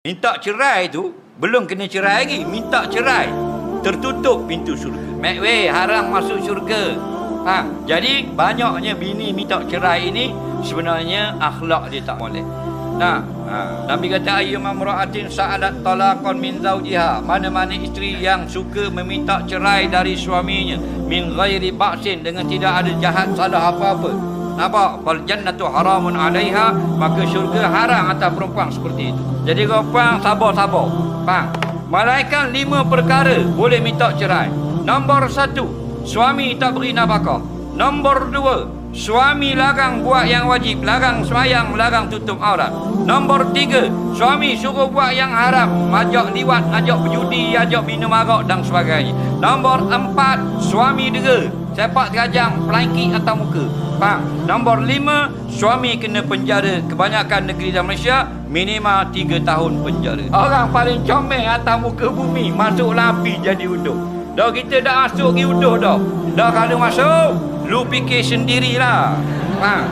Minta cerai tu belum kena cerai lagi, minta cerai tertutup pintu syurga. Makway haram masuk syurga. Jadi banyaknya bini minta cerai ini sebenarnya akhlak dia tak molek. Nabi kata ayyuma imra'atin sa'alat talaqan min zawjiha, mana-mana isteri yang suka meminta cerai dari suaminya min ghairi ba'sin, dengan tidak ada jahat salah apa-apa. Nampak? Fal jannatu haramun 'alaiha, maka syurga haram atas perempuan seperti itu. Jadi korang sabar-sabar. Faham? Malaikat 5 perkara boleh minta cerai. Nombor 1, suami tak beri nafkah. Nombor 2, suami larang buat yang wajib, larang sembahyang, larang tutup aurat. Nombor 3, suami suruh buat yang haram, ajak liwat, ajak berjudi, ajak minum arak dan sebagainya. Nombor 4, suami dera, sepak terajang, pelanki atas muka. Faham? Nombor 5, suami kena penjara. Kebanyakan negeri dalam Malaysia minimal 3 tahun penjara. Orang paling comel atas muka bumi masuk api jadi uduh. Dah kita dah masuk pergi uduh dah. Dah kalau masuk, lu fikir sendirilah. Faham?